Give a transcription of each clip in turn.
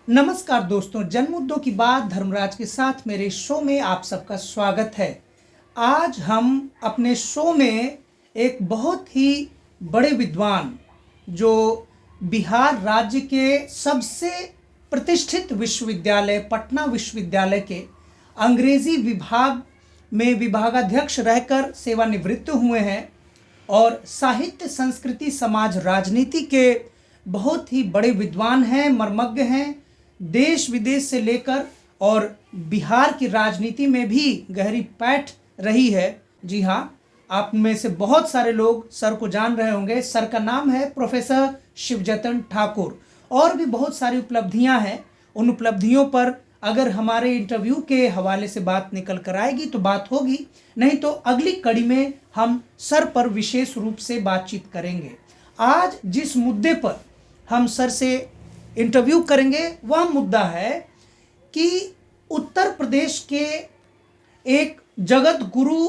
नमस्कार दोस्तों, जन मुद्दों की बात धर्मराज के साथ मेरे शो में आप सबका स्वागत है। आज हम अपने शो में एक बहुत ही बड़े विद्वान जो बिहार राज्य के सबसे प्रतिष्ठित विश्वविद्यालय पटना विश्वविद्यालय के अंग्रेजी विभाग में विभागाध्यक्ष रहकर सेवानिवृत्त हुए हैं और साहित्य संस्कृति समाज राजनीति के बहुत ही बड़े विद्वान हैं, मर्मज्ञ हैं। देश विदेश से लेकर और बिहार की राजनीति में भी गहरी पैठ रही है। जी हाँ, आप में से बहुत सारे लोग सर को जान रहे होंगे। सर का नाम है प्रोफेसर शिवजतन ठाकुर। और भी बहुत सारी उपलब्धियां हैं। उन उपलब्धियों पर अगर हमारे इंटरव्यू के हवाले से बात निकल कर आएगी तो बात होगी, नहीं तो अगली कड़ी में हम सर पर विशेष रूप से बातचीत करेंगे। आज जिस मुद्दे पर हम सर से इंटरव्यू करेंगे वह मुद्दा है कि उत्तर प्रदेश के एक जगत गुरु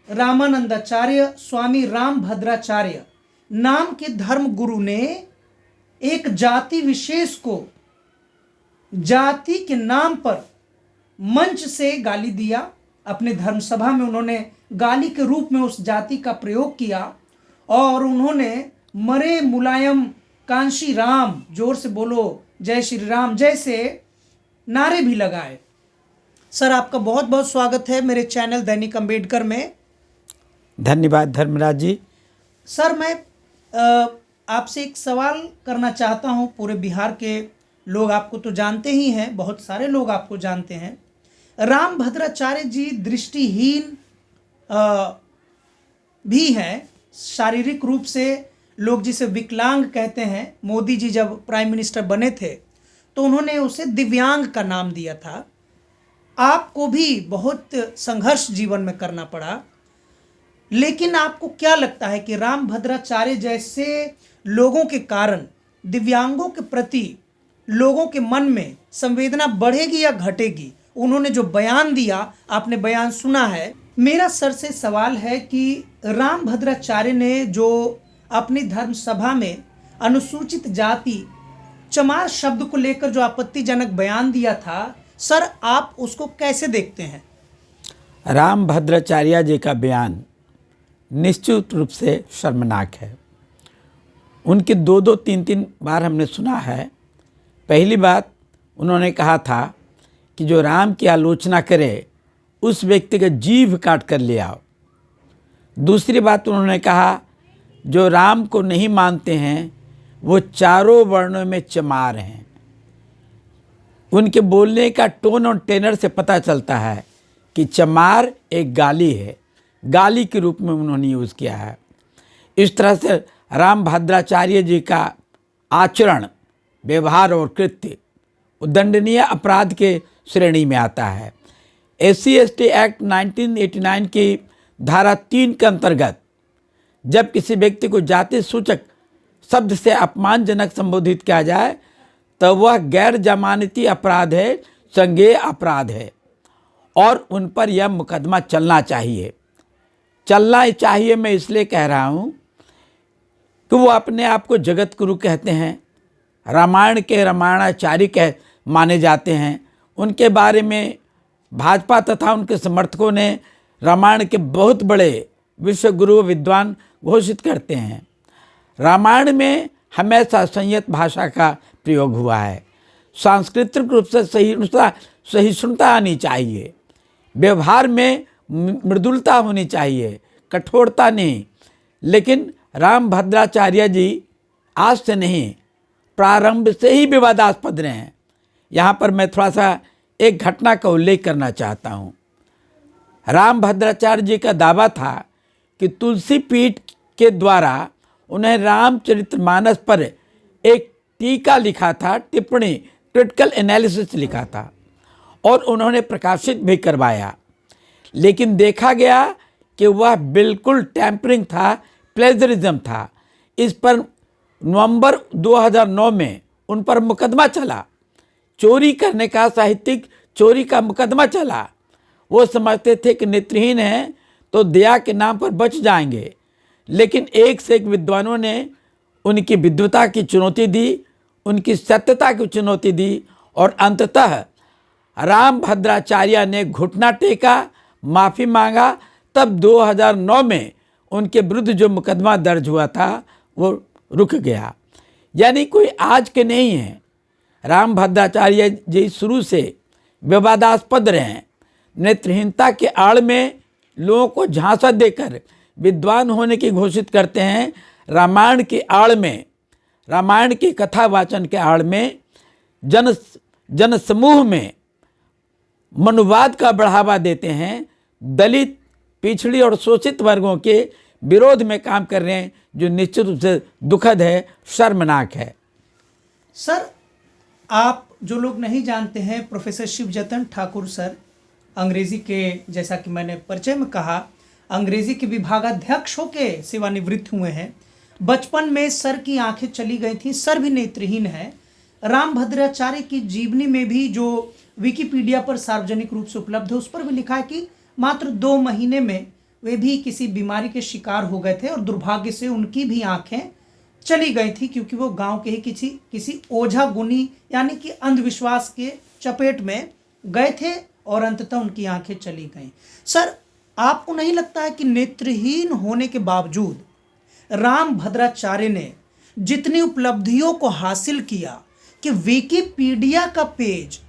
रामानंदाचार्य स्वामी रामभद्राचार्य नाम के धर्म गुरु ने एक जाति विशेष को जाति के नाम पर मंच से गाली दिया। अपने धर्म सभा में उन्होंने गाली के रूप में उस जाति का प्रयोग किया और उन्होंने मरे मुलायम कांशी राम, जोर से बोलो जय श्री राम जैसे नारे भी लगाए। सर, आपका बहुत बहुत स्वागत है मेरे चैनल दैनिक अम्बेडकर में। धन्यवाद धर्मराज जी। सर, मैं आपसे एक सवाल करना चाहता हूं। पूरे बिहार के लोग आपको तो जानते ही हैं, बहुत सारे लोग आपको जानते हैं। रामभद्राचार्य जी दृष्टिहीन भी हैं, शारीरिक रूप से लोग जिसे विकलांग कहते हैं। मोदी जी जब प्राइम मिनिस्टर बने थे तो उन्होंने उसे दिव्यांग का नाम दिया था। आपको भी बहुत संघर्ष जीवन में करना पड़ा, लेकिन आपको क्या लगता है कि रामभद्राचार्य जैसे लोगों के कारण दिव्यांगों के प्रति लोगों के मन में संवेदना बढ़ेगी या घटेगी? उन्होंने जो बयान दिया, आपने बयान सुना है। मेरा सर से सवाल है कि रामभद्राचार्य ने जो अपनी धर्म सभा में अनुसूचित जाति चमार शब्द को लेकर जो आपत्तिजनक बयान दिया था, सर आप उसको कैसे देखते हैं? रामभद्राचार्य जी का बयान निश्चित रूप से शर्मनाक है। उनके दो तीन बार हमने सुना है। पहली बात उन्होंने कहा था कि जो राम की आलोचना करे उस व्यक्ति का जीभ काट कर ले आओ। दूसरी बात उन्होंने कहा जो राम को नहीं मानते हैं वो चारों वर्णों में चमार हैं। उनके बोलने का टोन और टेनर से पता चलता है कि चमार एक गाली है, गाली के रूप में उन्होंने यूज़ किया है। इस तरह से रामभद्राचार्य जी का आचरण, व्यवहार और कृत्य दंडनीय अपराध के श्रेणी में आता है। SC/ST एक्ट 1989 की धारा 3 के अंतर्गत जब किसी व्यक्ति को जाति सूचक शब्द से अपमानजनक संबोधित किया जाए तो वह गैर जमानती अपराध है, संज्ञेय अपराध है और उन पर यह मुकदमा चलना चाहिए। मैं इसलिए कह रहा हूँ कि वो अपने आप को जगत गुरु कहते हैं, रामायण के रामायणाचार्य माने जाते हैं। उनके बारे में भाजपा तथा उनके समर्थकों ने रामायण के बहुत बड़े विश्व गुरु विद्वान घोषित करते हैं। रामायण में हमेशा संयत भाषा का प्रयोग हुआ है। सांस्कृतिक रूप से सहिष्णुता आनी चाहिए, व्यवहार में मृदुलता होनी चाहिए, कठोरता नहीं। लेकिन रामभद्राचार्य जी आज से नहीं, प्रारंभ से ही विवादास्पद रहे हैं। यहाँ पर मैं थोड़ा सा एक घटना का उल्लेख करना चाहता हूँ। रामभद्राचार्य जी का दावा था कि तुलसी पीठ के द्वारा उन्हें रामचरितमानस पर एक टीका लिखा था, टिप्पणी, क्रिटिकल एनालिसिस लिखा था और उन्होंने प्रकाशित भी करवाया। लेकिन देखा गया कि वह बिल्कुल टैंपरिंग था, प्लेजरिज्म था। इस पर नवंबर 2009 में उन पर मुकदमा चला, चोरी करने का, साहित्यिक चोरी का मुकदमा चला। वो समझते थे कि नेत्रहीन हैं तो दया के नाम पर बच जाएंगे, लेकिन एक से एक विद्वानों ने उनकी विद्वता की चुनौती दी, उनकी सत्यता की चुनौती दी और अंततः राम भद्राचार्य ने घुटना टेका, माफ़ी मांगा। तब 2009 में उनके विरुद्ध जो मुकदमा दर्ज हुआ था वो रुक गया। यानी कोई आज के नहीं हैं। राम भद्राचार्य जी शुरू से विवादास्पद रहे हैं। नेत्रहीनता के आड़ में लोगों को झांसा देकर विद्वान होने की घोषित करते हैं। रामायण की आड़ में, रामायण की कथा वाचन के आड़ में जन समूह में मनुवाद का बढ़ावा देते हैं। दलित, पिछड़ी और शोषित वर्गों के विरोध में काम कर रहे हैं, जो निश्चित रूप से दुखद है, शर्मनाक है। सर, आप जो लोग नहीं जानते हैं, प्रोफेसर शिवजतन ठाकुर सर अंग्रेजी के, जैसा कि मैंने परिचय में कहा, अंग्रेजी के विभागाध्यक्ष होके सेवानिवृत्त हुए हैं। बचपन में सर की आंखें चली गई थी, सर भी नेत्रहीन है। राम भद्राचार्य की जीवनी में भी, जो विकिपीडिया पर सार्वजनिक रूप से उपलब्ध है, उस पर भी लिखा है कि मात्र 2 महीने में वे भी किसी बीमारी के शिकार हो गए थे और दुर्भाग्य से उनकी भी आंखें चली गई थी, क्योंकि वो गांव के ही किसी ओझा गुनी यानी कि अंधविश्वास के चपेट में गए थे और अंततः उनकी आंखें चली गईं। सर, आपको नहीं लगता है कि नेत्रहीन होने के बावजूद राम भद्राचार्य ने जितनी उपलब्धियों को हासिल किया कि विकिपीडिया का पेज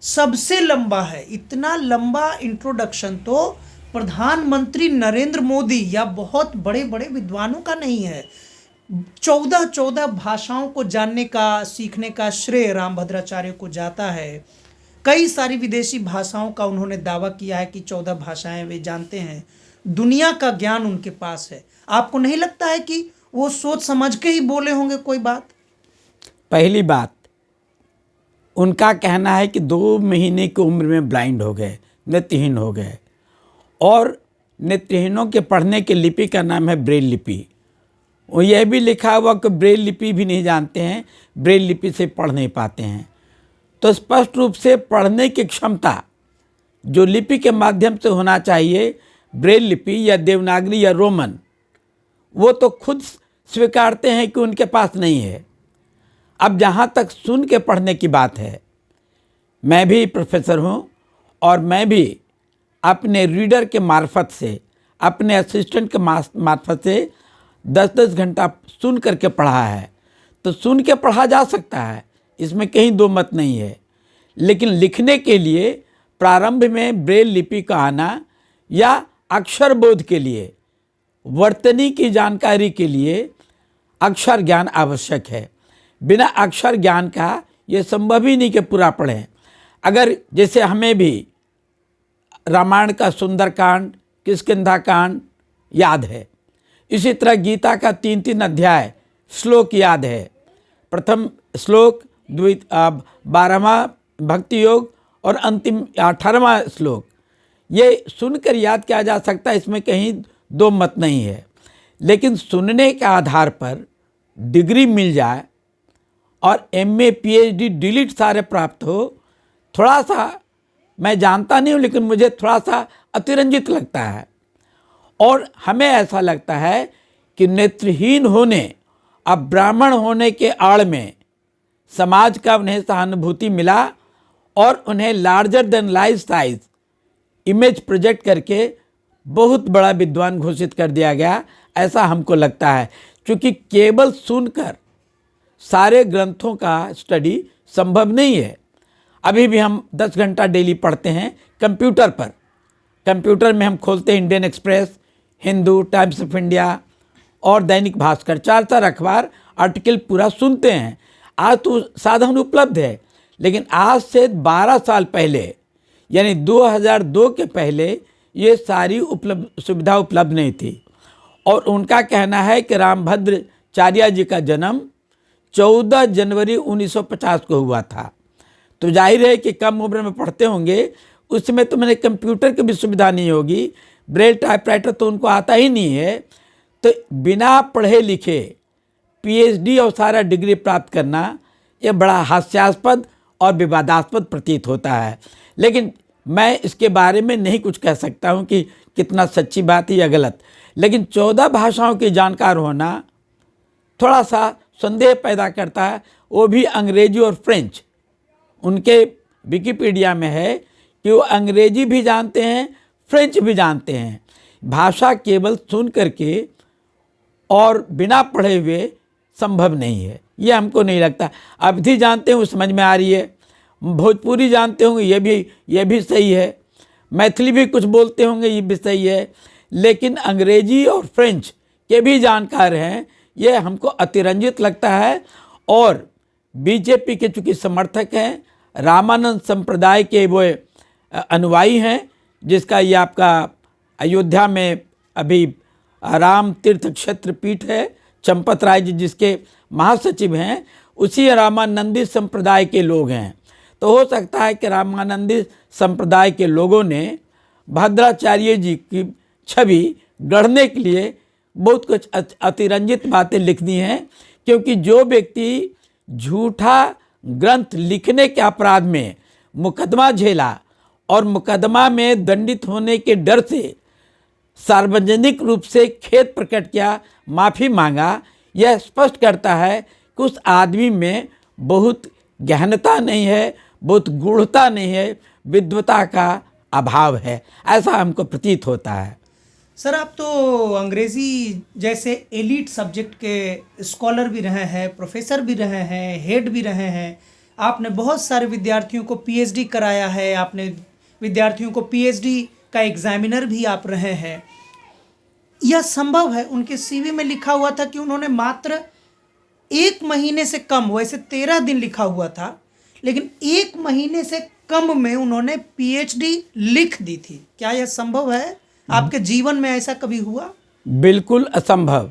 सबसे लंबा है? इतना लंबा इंट्रोडक्शन तो प्रधानमंत्री नरेंद्र मोदी या बहुत बड़े बड़े विद्वानों का नहीं है। 14 भाषाओं को जानने का, सीखने का श्रेय राम भद्राचार्य को जाता है। कई सारी विदेशी भाषाओं का उन्होंने दावा किया है कि 14 भाषाएं वे जानते हैं। दुनिया का ज्ञान उनके पास है। आपको नहीं लगता है कि वो सोच समझ के ही बोले होंगे कोई बात? पहली बात, उनका कहना है कि 2 महीने की उम्र में ब्लाइंड हो गए, नेत्रहीन हो गए। और नेत्रहीनों के पढ़ने की लिपि का नाम है ब्रेल लिपि। और यह भी लिखा हुआ कि ब्रेल लिपि भी नहीं जानते हैं, ब्रेल लिपि से पढ़ नहीं पाते हैं। तो स्पष्ट रूप से पढ़ने की क्षमता जो लिपि के माध्यम से होना चाहिए, ब्रेल लिपि या देवनागरी या रोमन, वो तो खुद स्वीकारते हैं कि उनके पास नहीं है। अब जहाँ तक सुन के पढ़ने की बात है, मैं भी प्रोफेसर हूँ और मैं भी अपने रीडर के मार्फत से, अपने असिस्टेंट के मार्फत से 10-10 घंटा सुन करके पढ़ा है। तो सुन के पढ़ा जा सकता है, इसमें कहीं दो मत नहीं है। लेकिन लिखने के लिए प्रारंभ में ब्रेल लिपि का आना या अक्षर बोध के लिए, वर्तनी की जानकारी के लिए अक्षर ज्ञान आवश्यक है। बिना अक्षर ज्ञान का ये संभव ही नहीं कि पूरा पढ़ें। अगर जैसे हमें भी रामायण का सुंदरकांड, किष्किंधा कांड याद है, इसी तरह गीता का 3-3 अध्याय श्लोक याद है। प्रथम श्लोक, 12वां भक्ति योग और अंतिम 18वां श्लोक, ये सुनकर याद किया जा सकता है, इसमें कहीं दो मत नहीं है। लेकिन सुनने के आधार पर डिग्री मिल जाए और MA PhD डिलीट सारे प्राप्त हो, थोड़ा सा मैं जानता नहीं हूँ, लेकिन मुझे थोड़ा सा अतिरंजित लगता है। और हमें ऐसा लगता है कि नेत्रहीन होने, अब ब्राह्मण होने के आड़ में समाज का उन्हें सहानुभूति मिला और उन्हें larger than life size image project करके बहुत बड़ा विद्वान घोषित कर दिया गया, ऐसा हमको लगता है। क्योंकि केवल सुनकर सारे ग्रंथों का स्टडी संभव नहीं है। अभी भी हम 10 घंटा डेली पढ़ते हैं कंप्यूटर पर। कंप्यूटर में हम खोलते हैं Indian express, Hindu, times of India और दैनिक भास्कर, 4 अखबार, आर्टिकल पूरा सुनते हैं। आज तो साधन उपलब्ध है, लेकिन आज से 12 साल पहले यानी 2002 के पहले ये सारी सुविधा उपलब्ध नहीं थी। और उनका कहना है कि रामभद्राचार्य जी का जन्म 14 जनवरी 1950 को हुआ था। तो जाहिर है कि कम उम्र में पढ़ते होंगे, उस समय तो मैंने कंप्यूटर की भी सुविधा नहीं होगी, ब्रेल टाइपराइटर तो उनको आता ही नहीं है। तो बिना पढ़े लिखे PhD और सारा डिग्री प्राप्त करना ये बड़ा हास्यास्पद और विवादास्पद प्रतीत होता है। लेकिन मैं इसके बारे में नहीं कुछ कह सकता हूँ कि कितना सच्ची बात है या गलत। लेकिन 14 भाषाओं की जानकार होना थोड़ा सा संदेह पैदा करता है, वो भी अंग्रेजी और फ्रेंच। उनके विकिपीडिया में है कि वो अंग्रेजी भी जानते हैं, फ्रेंच भी जानते हैं। भाषा केवल सुन करके और बिना पढ़े हुए संभव नहीं है, ये हमको नहीं लगता। अवधी जानते हैं, वो समझ में आ रही है। भोजपुरी जानते होंगे, ये भी सही है। मैथिली भी कुछ बोलते होंगे, ये भी सही है। लेकिन अंग्रेजी और फ्रेंच के भी जानकार हैं, ये हमको अतिरंजित लगता है। और बीजेपी के चूँकि समर्थक हैं, रामानंद संप्रदाय के वो अनुयायी हैं, जिसका ये आपका अयोध्या में अभी राम तीर्थ क्षेत्र पीठ है, चंपत राय जी जिसके महासचिव हैं, उसी रामानंदी संप्रदाय के लोग हैं। तो हो सकता है कि रामानंदी संप्रदाय के लोगों ने भद्राचार्य जी की छवि गढ़ने के लिए बहुत कुछ अतिरंजित बातें लिख दी हैं, क्योंकि जो व्यक्ति झूठा ग्रंथ लिखने के अपराध में मुकदमा झेला और मुकदमा में दंडित होने के डर से सार्वजनिक रूप से खेद प्रकट किया, माफ़ी मांगा, यह स्पष्ट करता है कि उस आदमी में बहुत गहनता नहीं है, बहुत गूढ़ता नहीं है, विद्वता का अभाव है, ऐसा हमको प्रतीत होता है। सर, आप तो अंग्रेज़ी जैसे एलीट सब्जेक्ट के स्कॉलर भी रहे हैं, प्रोफेसर भी रहे हैं, हेड भी रहे हैं। आपने बहुत सारे विद्यार्थियों को पीएचडी कराया है, आपने विद्यार्थियों को पीएचडी का एग्जामिनर भी आप रहे हैं। यह संभव है? उनके सीवी में लिखा हुआ था कि उन्होंने मात्र 1 महीने से कम, वैसे 13 दिन लिखा हुआ था, लेकिन 1 महीने से कम में उन्होंने पीएचडी लिख दी थी। क्या यह संभव है? आपके जीवन में ऐसा कभी हुआ? बिल्कुल असंभव।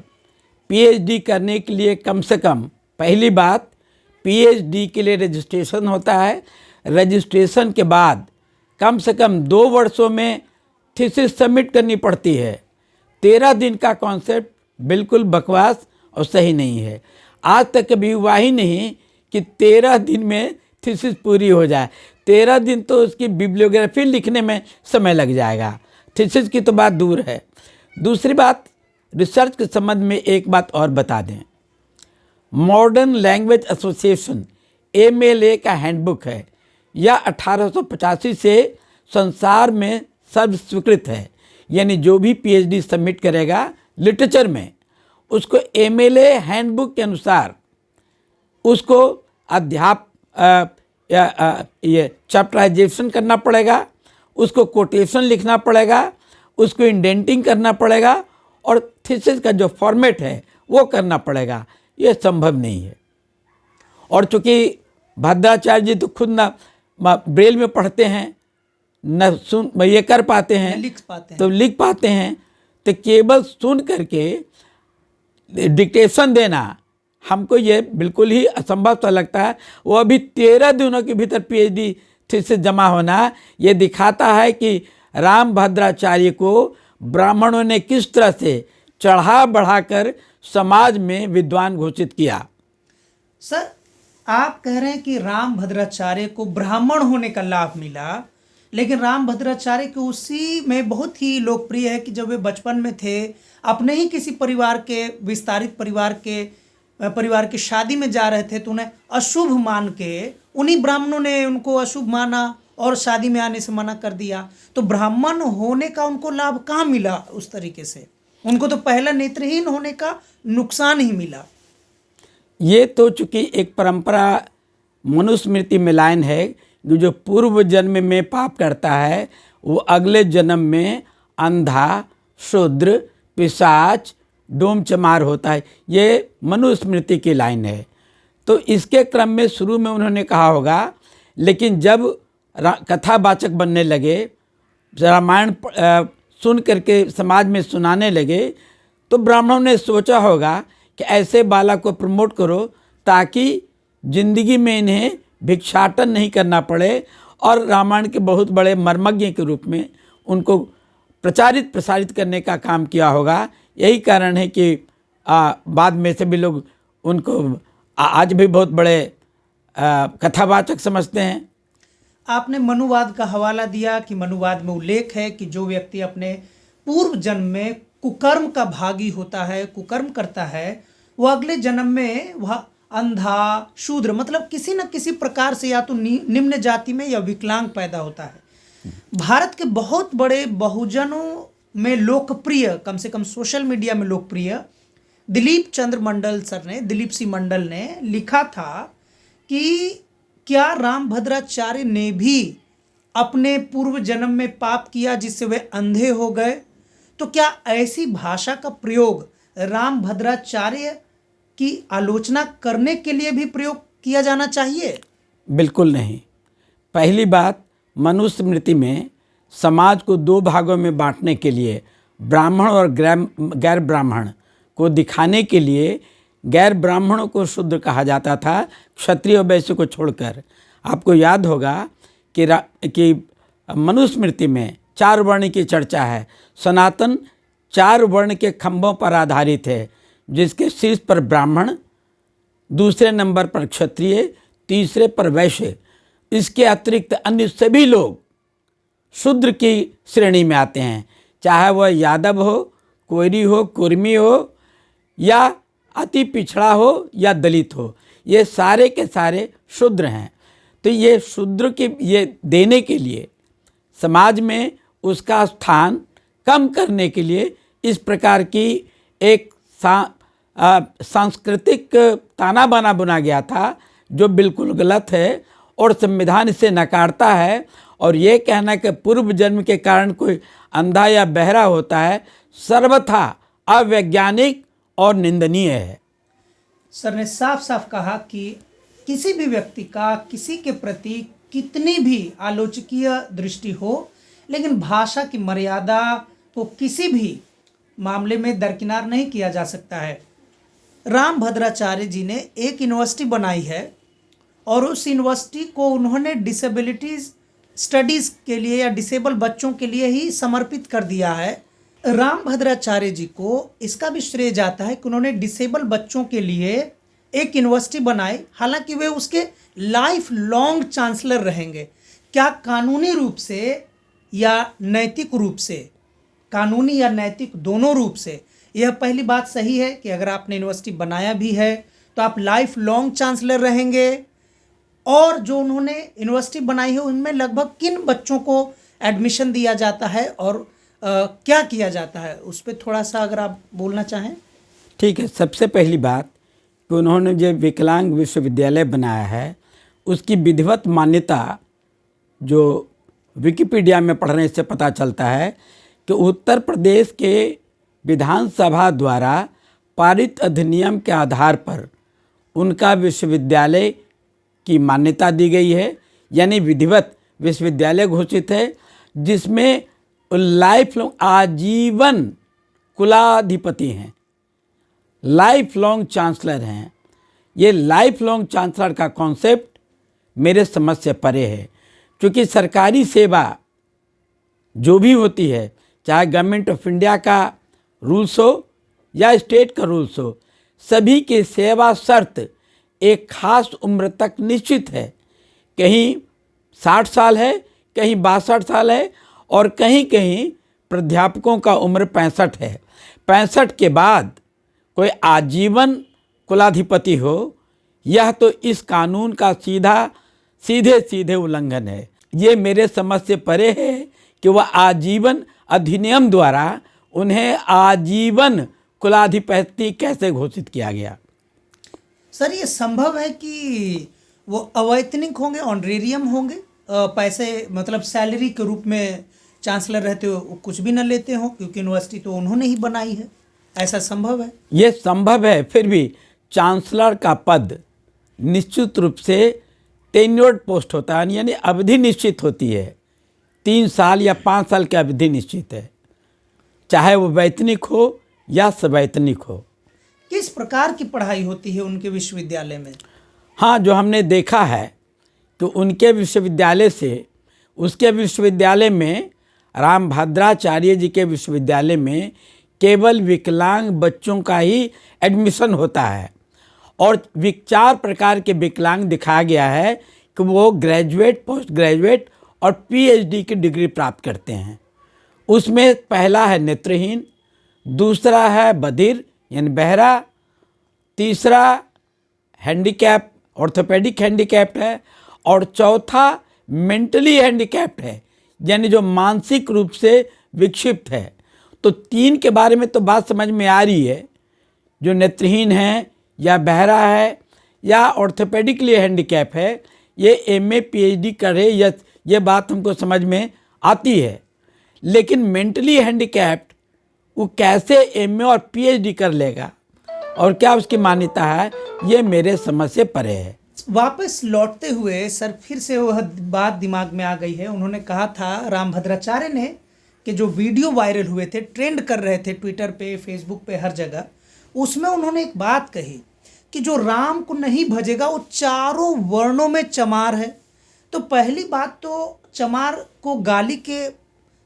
पीएचडी करने के लिए कम से कम, पहली बात, पीएचडी के लिए रजिस्ट्रेशन होता है। रजिस्ट्रेशन के बाद कम से कम 2 वर्षों में थीसिस सबमिट करनी पड़ती है। 13 दिन का कॉन्सेप्ट बिल्कुल बकवास और सही नहीं है। आज तक कभी हुआ ही नहीं कि 13 दिन में थीसिस पूरी हो जाए। 13 दिन तो उसकी बिब्लियोग्राफी लिखने में समय लग जाएगा, थीसिस की तो बात दूर है। दूसरी बात, रिसर्च के संबंध में एक बात और बता दें। मॉडर्न लैंग्वेज एसोसिएशन MLA का हैंडबुक है, यह 1885 से संसार में सर्व स्वीकृत है। यानी जो भी पीएचडी सबमिट करेगा लिटरेचर में, उसको MLA हैंडबुक के अनुसार उसको ये चैप्टराइजेशन करना पड़ेगा, उसको कोटेशन लिखना पड़ेगा, उसको इंडेंटिंग करना पड़ेगा और थीसिस का जो फॉर्मेट है वो करना पड़ेगा। ये संभव नहीं है। और चूँकि भद्राचार्य जी तो खुद ना ब्रेल में पढ़ते हैं, न सुन ये कर पाते हैं, लिख पाते हैं, तो केवल सुन करके डिक्टेशन देना हमको ये बिल्कुल ही असंभव सा लगता है। वो अभी 13 दिनों के भीतर पीएचडी थीसिस जमा होना, ये दिखाता है कि राम भद्राचार्य को ब्राह्मणों ने किस तरह से चढ़ा बढ़ाकर समाज में विद्वान घोषित किया। सर, आप कह रहे हैं कि राम भद्राचार्य को ब्राह्मण होने का लाभ मिला, लेकिन राम भद्राचार्य को उसी में बहुत ही लोकप्रिय है कि जब वे बचपन में थे, अपने ही किसी परिवार के, विस्तारित परिवार की शादी में जा रहे थे, तो उन्हें अशुभ मान के उन्हीं ब्राह्मणों ने उनको अशुभ माना और शादी में आने से मना कर दिया। तो ब्राह्मण होने का उनको लाभ कहाँ मिला? उस तरीके से उनको तो पहला नेत्रहीन होने का नुकसान ही मिला। ये तो चूँकि एक परंपरा मनुस्मृति में लाइन है कि जो पूर्व जन्म में पाप करता है वो अगले जन्म में अंधा, शूद्र, पिशाच, डोम चमार होता है। ये मनुस्मृति की लाइन है। तो इसके क्रम में शुरू में उन्होंने कहा होगा, लेकिन जब कथावाचक बनने लगे, रामायण सुन करके समाज में सुनाने लगे, तो ब्राह्मणों ने सोचा होगा कि ऐसे बालक को प्रमोट करो ताकि जिंदगी में इन्हें भिक्षाटन नहीं करना पड़े, और रामायण के बहुत बड़े मर्मज्ञ के रूप में उनको प्रसारित करने का काम किया होगा। यही कारण है कि बाद में से भी लोग उनको आज भी बहुत बड़े कथावाचक समझते हैं। आपने मनुवाद का हवाला दिया कि मनुवाद में उल्लेख है कि जो व्यक्ति अपने पूर्व जन्म में कुकर्म का भागी होता है, कुकर्म करता है, वह अगले जन्म में वह अंधा, शूद्र, मतलब किसी न किसी प्रकार से या तो निम्न जाति में या विकलांग पैदा होता है। भारत के बहुत बड़े बहुजनों में लोकप्रिय, कम से कम सोशल मीडिया में लोकप्रिय दिलीप चंद्र मंडल सर ने, दिलीप सी मंडल ने लिखा था कि क्या रामभद्राचार्य ने भी अपने पूर्व जन्म में पाप किया जिससे वे अंधे हो गए? तो क्या ऐसी भाषा का प्रयोग रामभद्राचार्य की आलोचना करने के लिए भी प्रयोग किया जाना चाहिए? बिल्कुल नहीं। पहली बात, मनुस्मृति में समाज को दो भागों में बांटने के लिए, ब्राह्मण और गैर ब्राह्मण को दिखाने के लिए गैर ब्राह्मणों को शूद्र कहा जाता था, क्षत्रिय और वैश्य को छोड़कर। आपको याद होगा कि मनुस्मृति में 4 वर्ण की चर्चा है। सनातन 4 वर्ण के खंभों पर आधारित है, जिसके शीर्ष पर ब्राह्मण, दूसरे नंबर पर क्षत्रिय, तीसरे पर वैश्य। इसके अतिरिक्त अन्य सभी लोग शूद्र की श्रेणी में आते हैं, चाहे वह यादव हो, कोयरी हो, कुर्मी हो, या अति पिछड़ा हो या दलित हो, ये सारे के सारे शूद्र हैं। तो ये शूद्र के ये देने के लिए, समाज में उसका स्थान कम करने के लिए इस प्रकार की एक सांस्कृतिक ताना बाना बुना गया था, जो बिल्कुल गलत है और संविधान इसे नकारता है। और ये कहना कि पूर्व जन्म के कारण कोई अंधा या बहरा होता है, सर्वथा अवैज्ञानिक और निंदनीय है। सर ने साफ साफ कहा कि किसी भी व्यक्ति का किसी के प्रति कितनी भी आलोचकीय दृष्टि हो, लेकिन भाषा की मर्यादा को किसी भी मामले में दरकिनार नहीं किया जा सकता है। रामभद्राचार्य जी ने एक यूनिवर्सिटी बनाई है और उस यूनिवर्सिटी को उन्होंने डिसेबिलिटीज स्टडीज़ के लिए या डिसेबल बच्चों के लिए ही समर्पित कर दिया है। रामभद्राचार्य जी को इसका भी श्रेय जाता है कि उन्होंने डिसेबल बच्चों के लिए एक यूनिवर्सिटी बनाई, हालांकि वे उसके लाइफ लॉन्ग चांसलर रहेंगे। क्या कानूनी रूप से या नैतिक रूप से, कानूनी या नैतिक दोनों रूप से यह पहली बात सही है कि अगर आपने यूनिवर्सिटी बनाया भी है तो आप लाइफ लॉन्ग चांसलर रहेंगे? और जो उन्होंने यूनिवर्सिटी बनाई है उनमें लगभग किन बच्चों को एडमिशन दिया जाता है और क्या किया जाता है, उस पर थोड़ा सा अगर आप बोलना चाहें। ठीक है। सबसे पहली बात कि उन्होंने जो विकलांग विश्वविद्यालय बनाया है उसकी विधिवत मान्यता, जो विकिपीडिया में पढ़ने से पता चलता है कि उत्तर प्रदेश के विधानसभा द्वारा पारित अधिनियम के आधार पर उनका विश्वविद्यालय की मान्यता दी गई है, यानी विधिवत विश्वविद्यालय घोषित है, जिसमें लाइफ लॉन्ग आजीवन कुलाधिपति हैं, लाइफ लॉन्ग चांसलर हैं। ये लाइफ लॉन्ग चांसलर का कॉन्सेप्ट मेरे समझ से परे है, क्योंकि सरकारी सेवा जो भी होती है, चाहे गवर्नमेंट ऑफ इंडिया का रूल्स हो या स्टेट का रूल्स हो, सभी की सेवा शर्त एक खास उम्र तक निश्चित है। कहीं 60 साल है, कहीं 62 साल है, और कहीं कहीं प्राध्यापकों का उम्र 65 है। 65 के बाद कोई आजीवन कुलाधिपति हो, यह तो इस कानून का सीधे उल्लंघन है। ये मेरे समझ से परे है कि वह आजीवन अधिनियम द्वारा उन्हें आजीवन कुलाधिपति कैसे घोषित किया गया। सर, ये संभव है कि वो अवैतनिक होंगे, ऑनरेरियम होंगे, पैसे मतलब सैलरी के रूप में चांसलर रहते हो कुछ भी न लेते हो, क्योंकि यूनिवर्सिटी तो उन्होंने ही बनाई है, ऐसा संभव है? ये संभव है। फिर भी चांसलर का पद निश्चित रूप से टेन्योर्ड पोस्ट होता है, यानी अवधि निश्चित होती है। 3 साल या 5 साल की अवधि निश्चित है, चाहे वो वैतनिक हो या सवैतनिक हो। किस प्रकार की पढ़ाई होती है उनके विश्वविद्यालय में? हाँ, जो हमने देखा है कि उनके विश्वविद्यालय से, उसके विश्वविद्यालय में, रामभद्राचार्य जी के विश्वविद्यालय में केवल विकलांग बच्चों का ही एडमिशन होता है, और 4 प्रकार के विकलांग दिखाया गया है कि वो ग्रेजुएट, पोस्ट ग्रेजुएट और पीएचडी की डिग्री प्राप्त करते हैं। उसमें पहला है नेत्रहीन, दूसरा है बधिर यानी बहरा, तीसरा हैंडीकैप ऑर्थोपेडिक हैंडीकैप्ड है और चौथा मेंटली हैंडीकैप्ड है, यानी जो मानसिक रूप से विक्षिप्त है। तो 3 के बारे में तो बात समझ में आ रही है, जो नेत्रहीन है या बहरा है या ऑर्थोपेडिकली हैंडीकैप है, ये एमए पीएचडी करे, ये बात हमको समझ में आती है। लेकिन मेंटली हैंडीकैप्ड वो कैसे एमए और पीएचडी कर लेगा और क्या उसकी मान्यता है, ये मेरे समझ से परे है। वापस लौटते हुए सर फिर से वह बात दिमाग में आ गई है। उन्होंने कहा था रामभद्राचार्य ने कि जो वीडियो वायरल हुए थे, ट्रेंड कर रहे थे ट्विटर पे, फेसबुक पे, हर जगह, उसमें उन्होंने एक बात कही कि जो राम को नहीं भजेगा वो चारों वर्णों में चमार है। तो पहली बात तो चमार को गाली के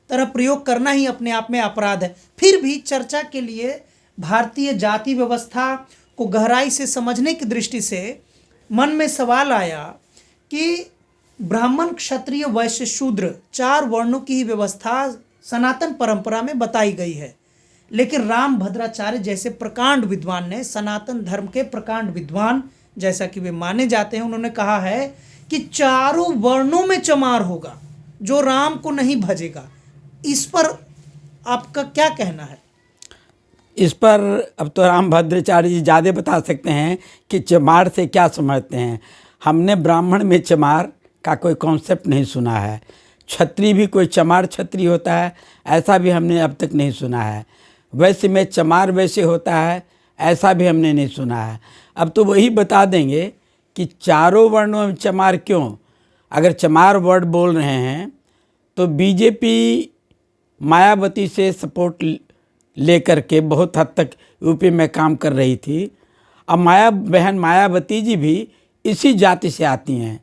तरह प्रयोग करना ही अपने आप में अपराध है। फिर भी चर्चा के लिए भारतीय जाति व्यवस्था को गहराई से समझने की दृष्टि से मन में सवाल आया कि ब्राह्मण, क्षत्रिय, वैश्य, शूद्र 4 वर्णों की ही व्यवस्था सनातन परंपरा में बताई गई है। लेकिन रामभद्राचार्य जैसे प्रकांड विद्वान ने, सनातन धर्म के प्रकांड विद्वान जैसा कि वे माने जाते हैं, उन्होंने कहा है कि चारों वर्णों में चमार होगा जो राम को नहीं भजेगा। इस पर आपका क्या कहना है? इस पर अब तो रामभद्राचार्य जी ज़्यादा बता सकते हैं कि चमार से क्या समझते हैं। हमने ब्राह्मण में चमार का कोई कॉन्सेप्ट नहीं सुना है। क्षत्रिय भी कोई चमार क्षत्रिय होता है, ऐसा भी हमने अब तक नहीं सुना है। वैश्य में चमार वैश्य होता है, ऐसा भी हमने नहीं सुना है। अब तो वही बता देंगे कि चारों वर्णों में चमार क्यों। अगर चमार वर्ड बोल रहे हैं तो बीजेपी मायावती से सपोर्ट लेकर के बहुत हद तक यूपी में काम कर रही थी। अब बहन मायावती जी भी इसी जाति से आती हैं।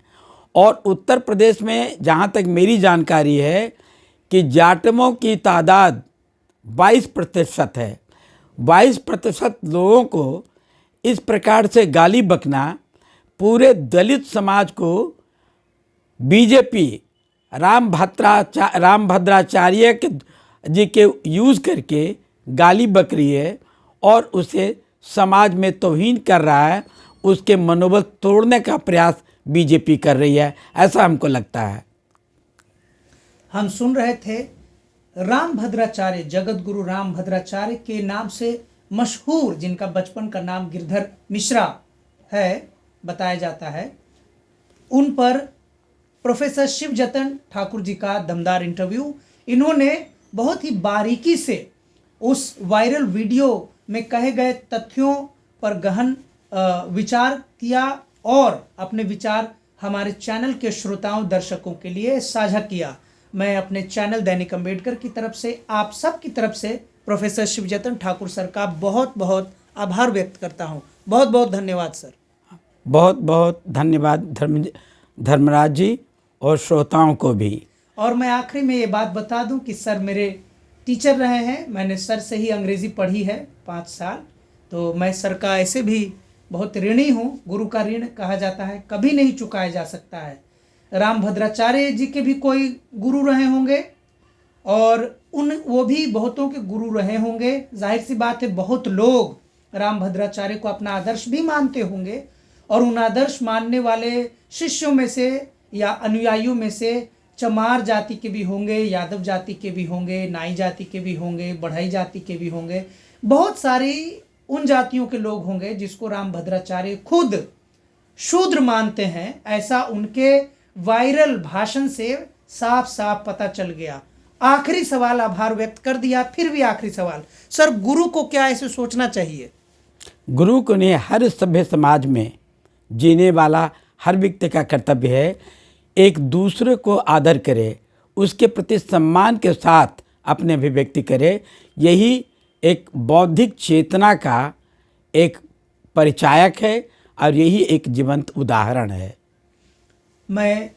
और उत्तर प्रदेश में जहाँ तक मेरी जानकारी है कि जाटों की तादाद 22% है। 22% लोगों को इस प्रकार से गाली बकना, पूरे दलित समाज को बीजेपी रामभद्राचार्य जी के यूज़ करके गाली बक रही है और उसे समाज में तौहीन कर रहा है, उसके मनोबल तोड़ने का प्रयास बीजेपी कर रही है, ऐसा हमको लगता है। हम सुन रहे थे रामभद्राचार्य, जगत गुरु रामभद्राचार्य के नाम से मशहूर, जिनका बचपन का नाम गिरधर मिश्रा है बताया जाता है, उन पर प्रोफेसर शिवजतन ठाकुर जी का दमदार इंटरव्यू। इन्होंने बहुत ही बारीकी से उस वायरल वीडियो में कहे गए तथ्यों पर गहन विचार किया और अपने विचार हमारे चैनल के श्रोताओं, दर्शकों के लिए साझा किया। मैं अपने चैनल दैनिक अम्बेडकर की तरफ से, आप सब की तरफ से प्रोफेसर शिवजतन ठाकुर सर का बहुत बहुत आभार व्यक्त करता हूँ। बहुत बहुत धन्यवाद सर। बहुत बहुत धन्यवाद धर्मराज जी और श्रोताओं को भी। और मैं आखिरी में ये बात बता दूं कि सर मेरे टीचर रहे हैं। मैंने सर से ही अंग्रेज़ी पढ़ी है 5 साल। तो मैं सर का ऐसे भी बहुत ऋणी हूँ। गुरु का ऋण कहा जाता है, कभी नहीं चुकाया जा सकता है। रामभद्राचार्य जी के भी कोई गुरु रहे होंगे और वो भी बहुतों के गुरु रहे होंगे। जाहिर सी बात है, बहुत लोग रामभद्राचार्य को अपना आदर्श भी मानते होंगे और उन आदर्श मानने वाले शिष्यों में से या अनुयायियों में से चमार जाति के भी होंगे, यादव जाति के भी होंगे, नाई जाति के भी होंगे, बढ़ई जाति के भी होंगे, बहुत सारी उन जातियों के लोग होंगे जिसको रामभद्राचार्य खुद शूद्र मानते हैं। ऐसा उनके वायरल भाषण से साफ साफ पता चल गया। आखिरी सवाल, आभार व्यक्त कर दिया, फिर भी आखिरी सवाल सर, गुरु को क्या ऐसे सोचना चाहिए? गुरु को ने हर सभ्य समाज में जीने वाला हर व्यक्ति का कर्तव्य है एक दूसरे को आदर करे, उसके प्रति सम्मान के साथ अपने अभिव्यक्ति करे। यही एक बौद्धिक चेतना का एक परिचायक है और यही एक जीवंत उदाहरण है। मैं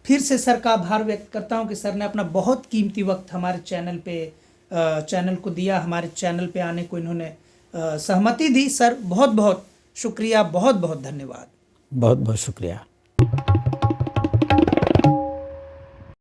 फिर से सर का आभार व्यक्त करता हूं कि सर ने अपना बहुत कीमती वक्त हमारे चैनल को दिया, हमारे चैनल पे आने को इन्होंने सहमति दी। सर बहुत बहुत शुक्रिया, बहुत बहुत धन्यवाद। बहुत बहुत शुक्रिया।